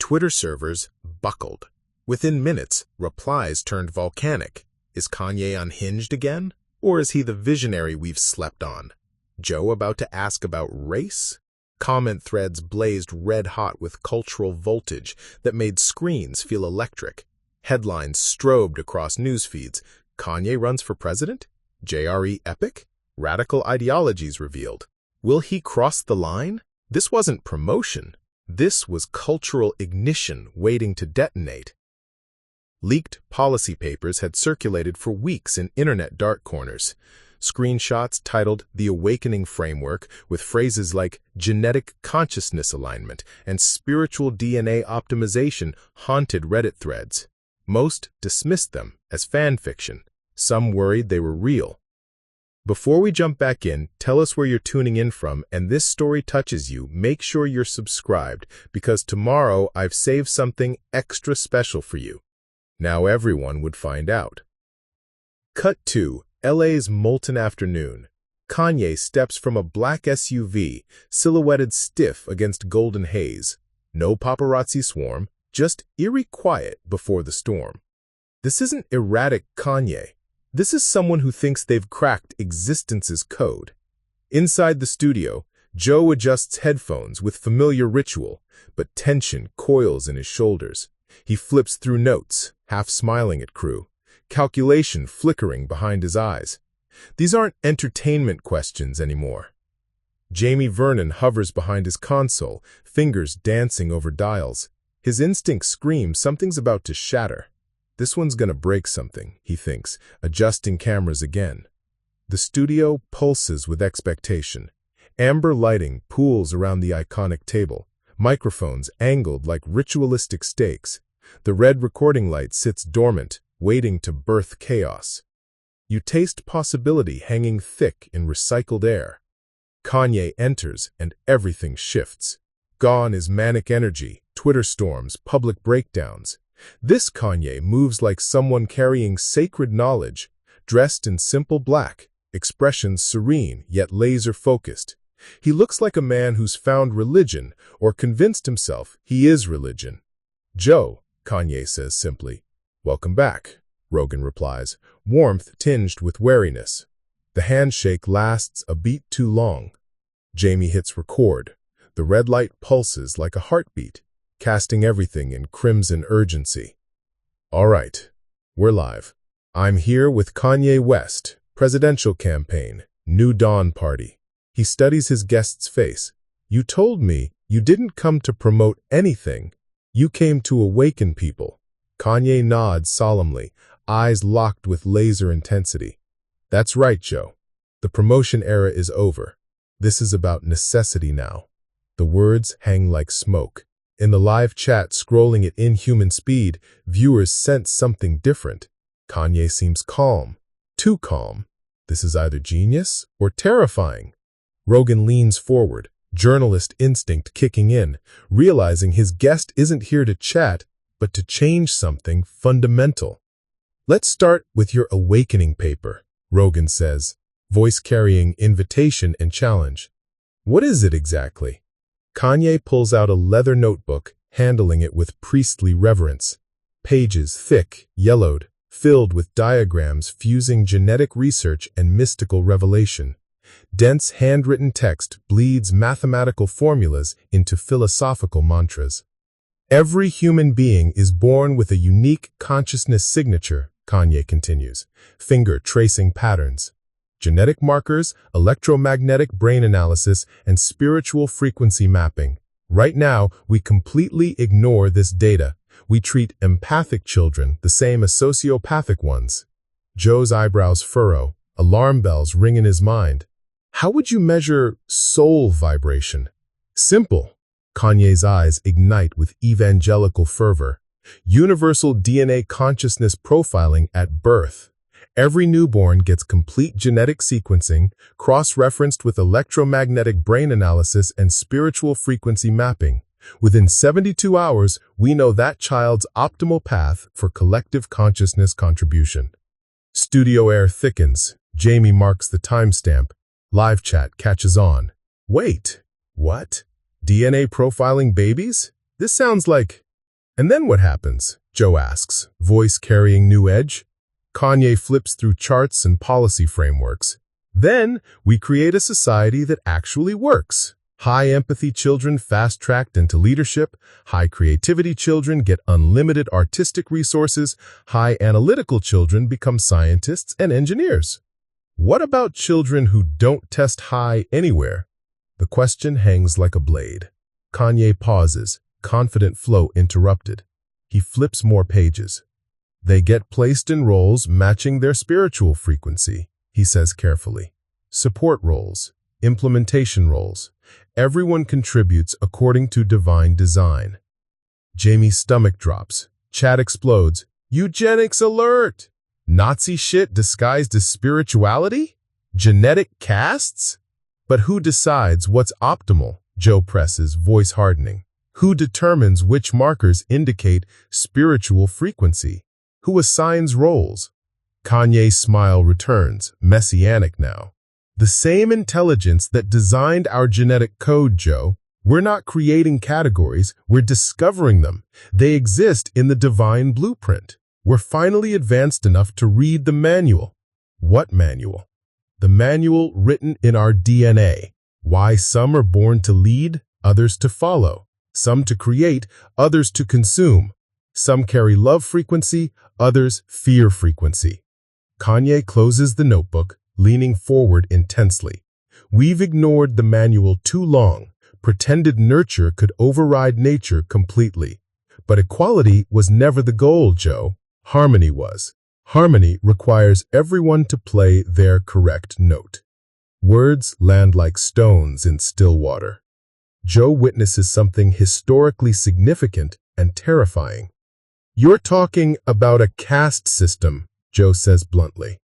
Twitter servers buckled. Within minutes, replies turned volcanic. Is Kanye unhinged again? Or is he the visionary we've slept on? Joe about to ask about race? Comment threads blazed red-hot with cultural voltage that made screens feel electric. Headlines strobed across news feeds. Kanye runs for president? JRE epic? Radical ideologies revealed. Will he cross the line? This wasn't promotion. This was cultural ignition waiting to detonate. Leaked policy papers had circulated for weeks in internet dark corners. Screenshots titled The Awakening Framework with phrases like genetic consciousness alignment and spiritual DNA optimization haunted Reddit threads. Most dismissed them as fan fiction. Some worried they were real. Before we jump back in, tell us where you're tuning in from, and this story touches you, make sure you're subscribed, because tomorrow I've saved something extra special for you. Now everyone would find out. Cut 2. LA's molten afternoon. Kanye steps from a black SUV, silhouetted stiff against golden haze. No paparazzi swarm, just eerie quiet before the storm. This isn't erratic Kanye. This is someone who thinks they've cracked existence's code. Inside the studio, Joe adjusts headphones with familiar ritual, but tension coils in his shoulders. He flips through notes, half smiling at crew, calculation flickering behind his eyes. These aren't entertainment questions anymore. Jamie Vernon hovers behind his console, fingers dancing over dials. His instincts scream something's about to shatter. This one's gonna break something, he thinks, adjusting cameras again. The studio pulses with expectation. Amber lighting pools around the iconic table, microphones angled like ritualistic stakes. The red recording light sits dormant, waiting to birth chaos. You taste possibility hanging thick in recycled air. Kanye enters and everything shifts. Gone is manic energy, Twitter storms, public breakdowns. This Kanye moves like someone carrying sacred knowledge, dressed in simple black, expressions serene yet laser-focused. He looks like a man who's found religion or convinced himself he is religion. Joe, Kanye says simply. Welcome back, Rogan replies, warmth tinged with wariness. The handshake lasts a beat too long. Jamie hits record. The red light pulses like a heartbeat, casting everything in crimson urgency. All right, we're live. I'm here with Kanye West, presidential campaign, New Dawn Party. He studies his guest's face. You told me you didn't come to promote anything. You came to awaken people. Kanye nods solemnly, eyes locked with laser intensity. That's right, Joe. The promotion era is over. This is about necessity now. The words hang like smoke. In the live chat scrolling at inhuman speed, viewers sense something different. Kanye seems calm. Too calm. This is either genius or terrifying. Rogan leans forward, journalist instinct kicking in, realizing his guest isn't here to chat, but to change something fundamental. Let's start with your awakening paper, Rogan says, voice carrying invitation and challenge. What is it exactly? Kanye pulls out a leather notebook, handling it with priestly reverence. Pages thick, yellowed, filled with diagrams fusing genetic research and mystical revelation. Dense handwritten text bleeds mathematical formulas into philosophical mantras. Every human being is born with a unique consciousness signature, Kanye continues, finger tracing patterns. Genetic markers, electromagnetic brain analysis, and spiritual frequency mapping. Right now, we completely ignore this data. We treat empathic children the same as sociopathic ones. Joe's eyebrows furrow, alarm bells ring in his mind. How would you measure soul vibration? Simple. Kanye's eyes ignite with evangelical fervor. Universal DNA consciousness profiling at birth. Every newborn gets complete genetic sequencing, cross-referenced with electromagnetic brain analysis and spiritual frequency mapping. Within 72 hours, we know that child's optimal path for collective consciousness contribution. Studio air thickens. Jamie marks the timestamp. Live chat catches on. Wait, what? DNA profiling babies? This sounds like And then what happens? Joe asks, voice carrying new edge. Kanye flips through charts and policy frameworks. Then we create a society that actually works. High empathy children fast-tracked into leadership, high creativity children get unlimited artistic resources, high analytical children become scientists and engineers. What about children who don't test high anywhere? The question hangs like a blade. Kanye pauses, confident flow interrupted. He flips more pages. They get placed in roles matching their spiritual frequency, he says carefully. Support roles, implementation roles. Everyone contributes according to divine design. Jamie's stomach drops. Chat explodes. Eugenics alert! Nazi shit disguised as spirituality? Genetic castes? But who decides what's optimal? Joe presses, voice hardening. Who determines which markers indicate spiritual frequency? Who assigns roles? Kanye's smile returns, messianic now. The same intelligence that designed our genetic code, Joe. We're not creating categories, we're discovering them. They exist in the divine blueprint. We're finally advanced enough to read the manual. What manual? The manual written in our DNA. Why some are born to lead, others to follow. Some to create, others to consume. Some carry love frequency, others fear frequency. Kanye closes the notebook, leaning forward intensely. We've ignored the manual too long. Pretended nurture could override nature completely. But equality was never the goal, Joe. Harmony was. Harmony requires everyone to play their correct note. Words land like stones in still water. Joe witnesses something historically significant and terrifying. You're talking about a caste system, Joe says bluntly.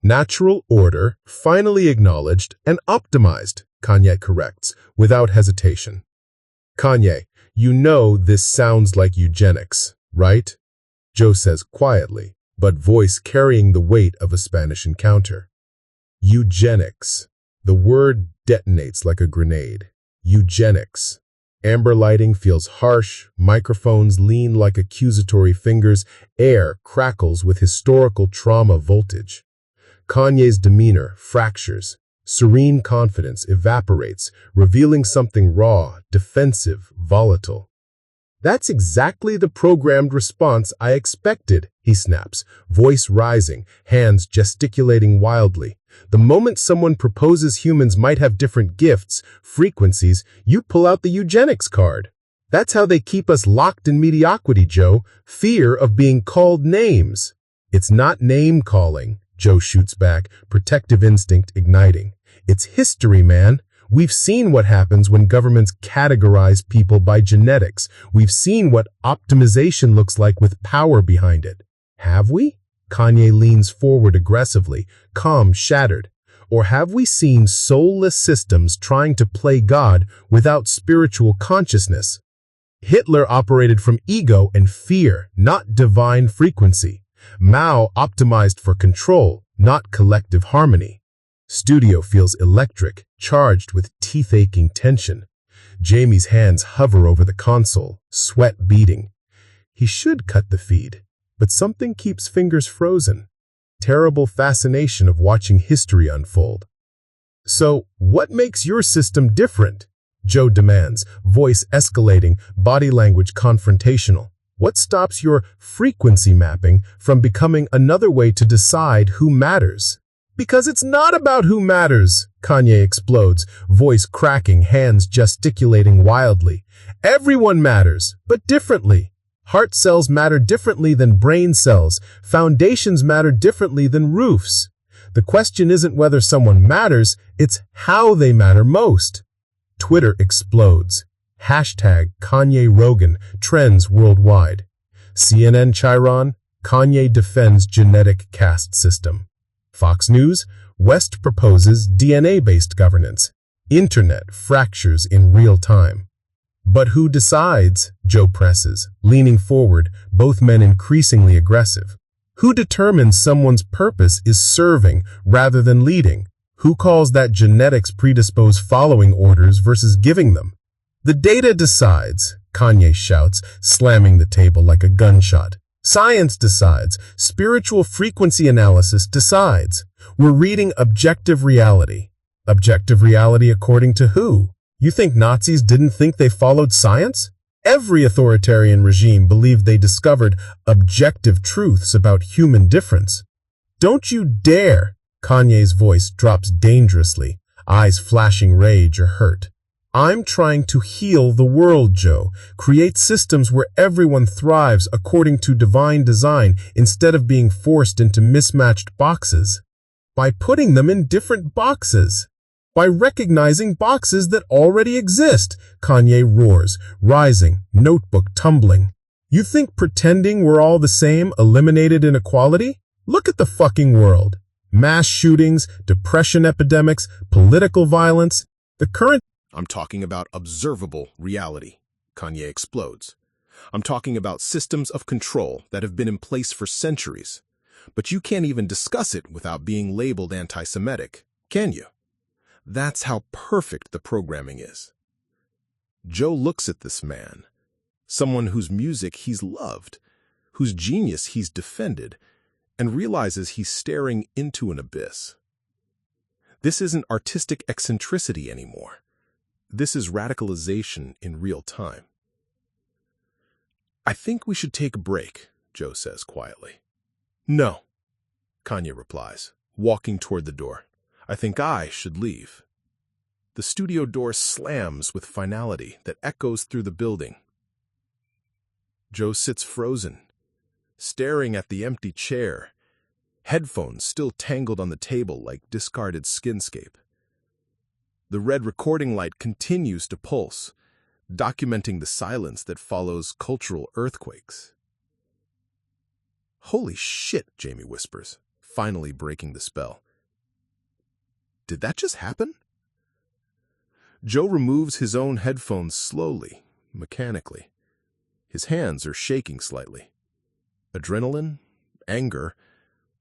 Natural order, finally acknowledged and optimized, Kanye corrects, without hesitation. Kanye, you know this sounds like eugenics, right? Joe says quietly, but voice carrying the weight of a Spanish encounter. Eugenics. The word detonates like a grenade. Eugenics. Amber lighting feels harsh, microphones lean like accusatory fingers, air crackles with historical trauma voltage. Kanye's demeanor fractures. Serene confidence evaporates, revealing something raw, defensive, volatile. That's exactly the programmed response I expected, he snaps, voice rising, hands gesticulating wildly. The moment someone proposes humans might have different gifts, frequencies, you pull out the eugenics card. That's how they keep us locked in mediocrity, Joe. Fear of being called names. It's not name-calling, Joe shoots back, protective instinct igniting. It's history, man. We've seen what happens when governments categorize people by genetics. We've seen what optimization looks like with power behind it. Have we? Kanye leans forward aggressively, calm shattered. Or have we seen soulless systems trying to play God without spiritual consciousness? Hitler operated from ego and fear, not divine frequency. Mao optimized for control, not collective harmony. Studio feels electric, charged with teeth-aching tension. Jamie's hands hover over the console, sweat beading. He should cut the feed, but something keeps fingers frozen. Terrible fascination of watching history unfold. So, what makes your system different? Joe demands, voice escalating, body language confrontational. What stops your frequency mapping from becoming another way to decide who matters? Because it's not about who matters, Kanye explodes, voice cracking, hands gesticulating wildly. Everyone matters, but differently. Heart cells matter differently than brain cells. Foundations matter differently than roofs. The question isn't whether someone matters, it's how they matter most. Twitter explodes. Hashtag Kanye Rogan trends worldwide. CNN Chiron, Kanye defends genetic caste system. Fox News, West proposes DNA-based governance. Internet fractures in real time. But who decides? Joe presses, leaning forward, both men increasingly aggressive. Who determines someone's purpose is serving rather than leading? Who calls that genetics predispose following orders versus giving them? The data decides. Kanye shouts, slamming the table like a gunshot. Science decides. Spiritual frequency analysis decides. We're reading objective reality. Objective reality according to who? You think Nazis didn't think they followed science? Every authoritarian regime believed they discovered objective truths about human difference. Don't you dare! Kanye's voice drops dangerously, eyes flashing rage or hurt. I'm trying to heal the world, Joe. Create systems where everyone thrives according to divine design instead of being forced into mismatched boxes. By putting them in different boxes. By recognizing boxes that already exist, Kanye roars, rising, notebook tumbling. You think pretending we're all the same eliminated inequality? Look at the fucking world. Mass shootings, depression epidemics, political violence. The current... I'm talking about observable reality. Kanye explodes. I'm talking about systems of control that have been in place for centuries. But you can't even discuss it without being labeled anti-Semitic, can you? That's how perfect the programming is. Joe looks at this man, someone whose music he's loved, whose genius he's defended, and realizes he's staring into an abyss. This isn't artistic eccentricity anymore. This is radicalization in real time. I think we should take a break, Joe says quietly. No, Kanye replies, walking toward the door. I think I should leave. The studio door slams with finality that echoes through the building. Joe sits frozen, staring at the empty chair, headphones still tangled on the table like discarded skinscape. The red recording light continues to pulse, documenting the silence that follows cultural earthquakes. Holy shit, Jamie whispers, finally breaking the spell. Did that just happen? Joe removes his own headphones slowly, mechanically. His hands are shaking slightly. Adrenaline, anger,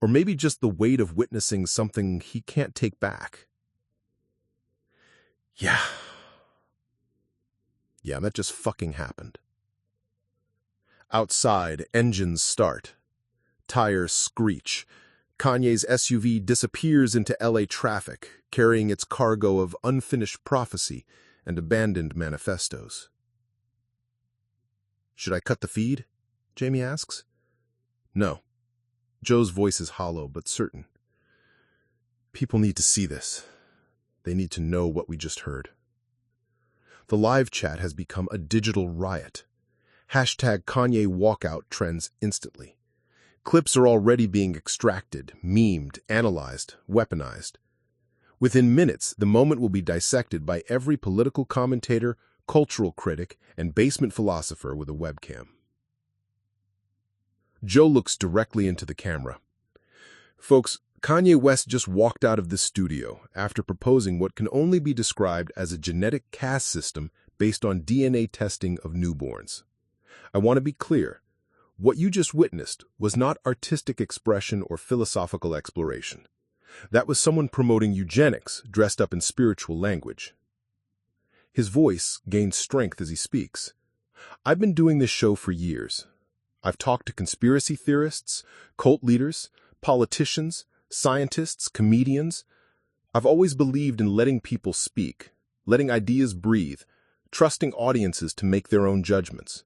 or maybe just the weight of witnessing something he can't take back. Yeah, that just fucking happened. Outside, engines start. Tires screech. Kanye's SUV disappears into LA traffic, carrying its cargo of unfinished prophecy and abandoned manifestos. Should I cut the feed? Jamie asks. No. Joe's voice is hollow but certain. People need to see this. They need to know what we just heard. The live chat has become a digital riot. Hashtag Kanye walkout trends instantly. Clips are already being extracted, memed, analyzed, weaponized. Within minutes, the moment will be dissected by every political commentator, cultural critic, and basement philosopher with a webcam. Joe looks directly into the camera. Folks, Kanye West just walked out of this studio after proposing what can only be described as a genetic caste system based on DNA testing of newborns. I want to be clear. What you just witnessed was not artistic expression or philosophical exploration. That was someone promoting eugenics dressed up in spiritual language. His voice gains strength as he speaks. I've been doing this show for years. I've talked to conspiracy theorists, cult leaders, politicians, scientists, comedians. I've always believed in letting people speak, letting ideas breathe, trusting audiences to make their own judgments.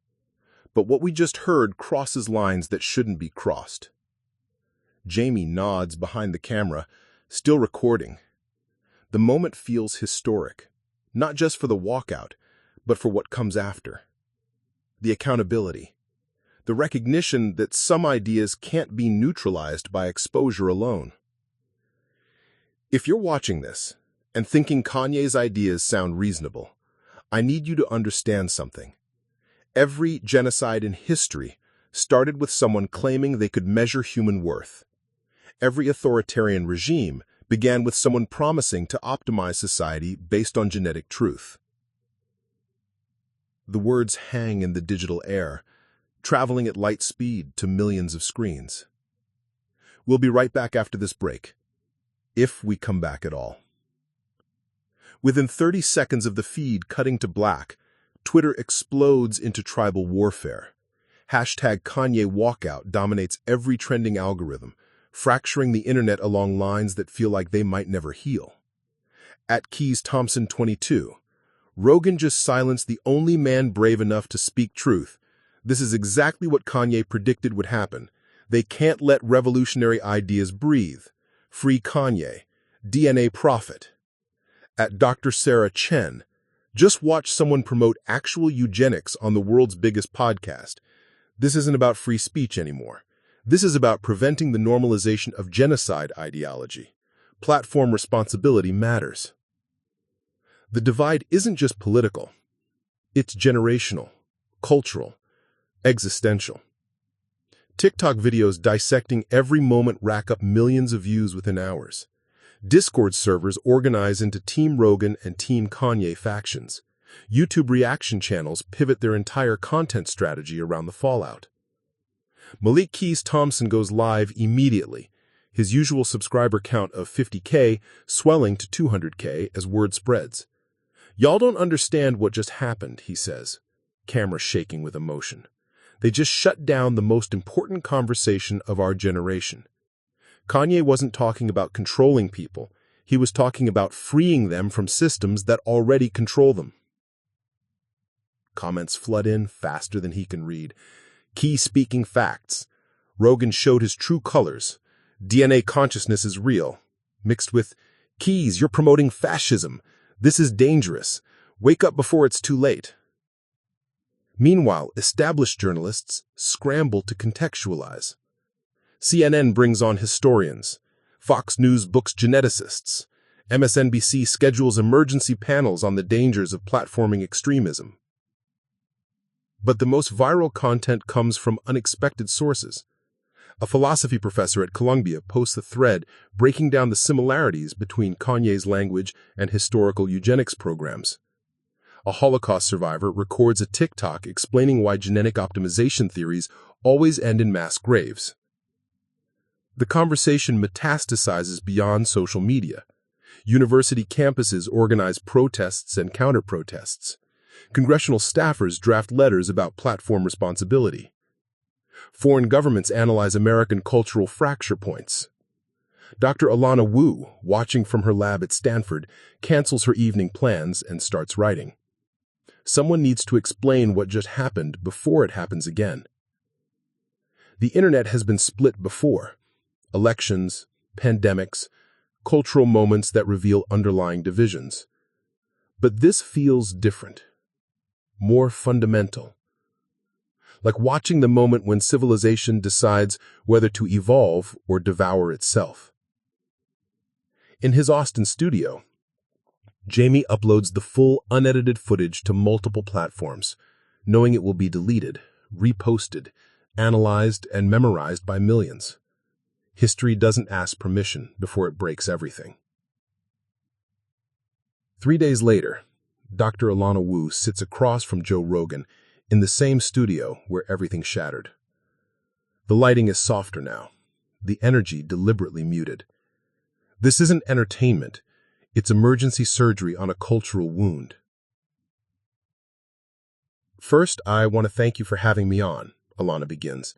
But what we just heard crosses lines that shouldn't be crossed. Jamie nods behind the camera, still recording. The moment feels historic, not just for the walkout, but for what comes after. The accountability. The recognition that some ideas can't be neutralized by exposure alone. If you're watching this and thinking Kanye's ideas sound reasonable, I need you to understand something. Every genocide in history started with someone claiming they could measure human worth. Every authoritarian regime began with someone promising to optimize society based on genetic truth. The words hang in the digital air, traveling at light speed to millions of screens. We'll be right back after this break, if we come back at all. Within 30 seconds of the feed cutting to black, Twitter explodes into tribal warfare. Hashtag Kanye walkout dominates every trending algorithm, fracturing the internet along lines that feel like they might never heal. At Keys Thompson 22, Rogan just silenced the only man brave enough to speak truth. This is exactly what Kanye predicted would happen. They can't let revolutionary ideas breathe. Free Kanye. DNA Prophet. At Dr. Sarah Chen, just watch someone promote actual eugenics on the world's biggest podcast. This isn't about free speech anymore. This is about preventing the normalization of genocide ideology. Platform responsibility matters. The divide isn't just political. It's generational, cultural, existential. TikTok videos dissecting every moment rack up millions of views within hours. Discord servers organize into Team Rogan and Team Kanye factions. YouTube reaction channels pivot their entire content strategy around the fallout. Malik Keys Thompson goes live immediately, his usual subscriber count of 50K swelling to 200K as word spreads. "Y'all don't understand what just happened," he says, camera shaking with emotion. "They just shut down the most important conversation of our generation." Kanye wasn't talking about controlling people. He was talking about freeing them from systems that already control them. Comments flood in faster than he can read. Key speaking facts. Rogan showed his true colors. DNA consciousness is real. Mixed with, "Keys, you're promoting fascism. This is dangerous. Wake up before it's too late." Meanwhile, established journalists scramble to contextualize. CNN brings on historians. Fox News books geneticists. MSNBC schedules emergency panels on the dangers of platforming extremism. But the most viral content comes from unexpected sources. A philosophy professor at Columbia posts a thread breaking down the similarities between Kanye's language and historical eugenics programs. A Holocaust survivor records a TikTok explaining why genetic optimization theories always end in mass graves. The conversation metastasizes beyond social media. University campuses organize protests and counter-protests. Congressional staffers draft letters about platform responsibility. Foreign governments analyze American cultural fracture points. Dr. Alana Wu, watching from her lab at Stanford, cancels her evening plans and starts writing. Someone needs to explain what just happened before it happens again. The internet has been split before. Elections, pandemics, cultural moments that reveal underlying divisions. But this feels different. More fundamental. Like watching the moment when civilization decides whether to evolve or devour itself. In his Austin studio, Jamie uploads the full, unedited footage to multiple platforms, knowing it will be deleted, reposted, analyzed, and memorized by millions. History doesn't ask permission before it breaks everything. 3 days later, Dr. Alana Wu sits across from Joe Rogan in the same studio where everything shattered. The lighting is softer now, the energy deliberately muted. This isn't entertainment, it's emergency surgery on a cultural wound. "First, I want to thank you for having me on," Alana begins,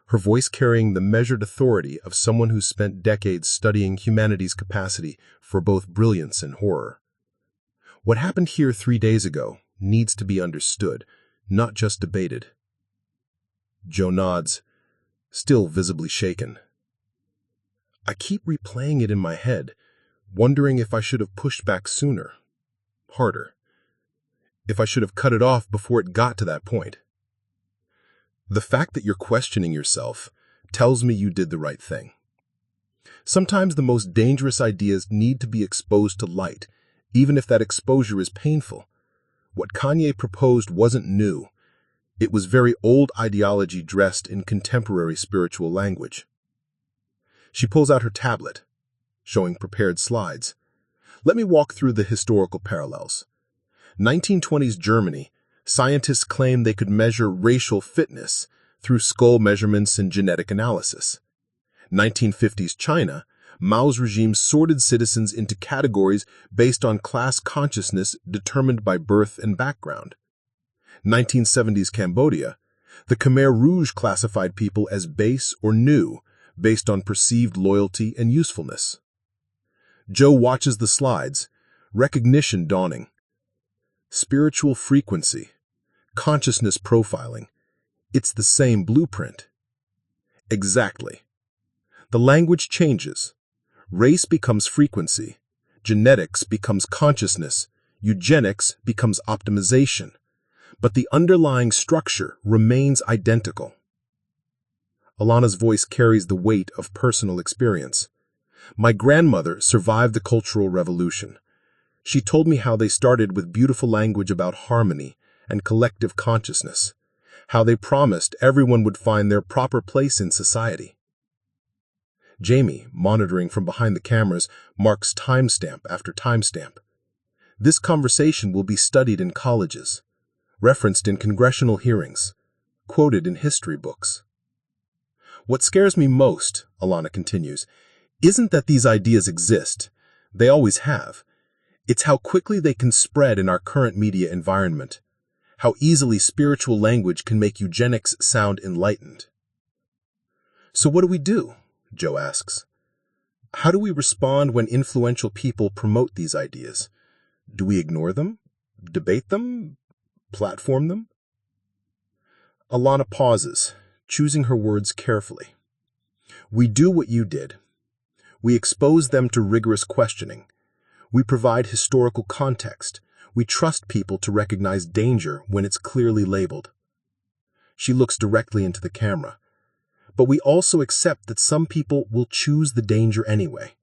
her voice carrying the measured authority of someone who's spent decades studying humanity's capacity for both brilliance and horror. What happened here 3 days ago needs to be understood, not just debated. Joe nods, still visibly shaken. I keep replaying it in my head, wondering if I should have pushed back sooner, harder. If I should have cut it off before it got to that point. The fact that you're questioning yourself tells me you did the right thing. Sometimes the most dangerous ideas need to be exposed to light, even if that exposure is painful. What Kanye proposed wasn't new. It was very old ideology dressed in contemporary spiritual language. She pulls out her tablet, showing prepared slides. Let me walk through the historical parallels. 1920s Germany, scientists claimed they could measure racial fitness through skull measurements and genetic analysis. 1950s China, Mao's regime sorted citizens into categories based on class consciousness determined by birth and background. 1970s Cambodia, the Khmer Rouge classified people as base or new based on perceived loyalty and usefulness. Joe watches the slides, recognition dawning. Spiritual frequency, consciousness profiling. It's the same blueprint. Exactly. The language changes. Race becomes frequency. Genetics becomes consciousness. Eugenics becomes optimization. But the underlying structure remains identical. Alana's voice carries the weight of personal experience. My grandmother survived the Cultural Revolution. She told me how they started with beautiful language about harmony and collective consciousness, how they promised everyone would find their proper place in society. Jamie, monitoring from behind the cameras, marks timestamp after timestamp. This conversation will be studied in colleges, referenced in congressional hearings, quoted in history books. What scares me most, Alana continues, isn't that these ideas exist. They always have. It's how quickly they can spread in our current media environment, how easily spiritual language can make eugenics sound enlightened. So what do we do? Joe asks. How do we respond when influential people promote these ideas? Do we ignore them? Debate them? Platform them? Alana pauses, choosing her words carefully. We do what you did. We expose them to rigorous questioning. We provide historical context. We trust people to recognize danger when it's clearly labeled. She looks directly into the camera. But we also accept that some people will choose the danger anyway.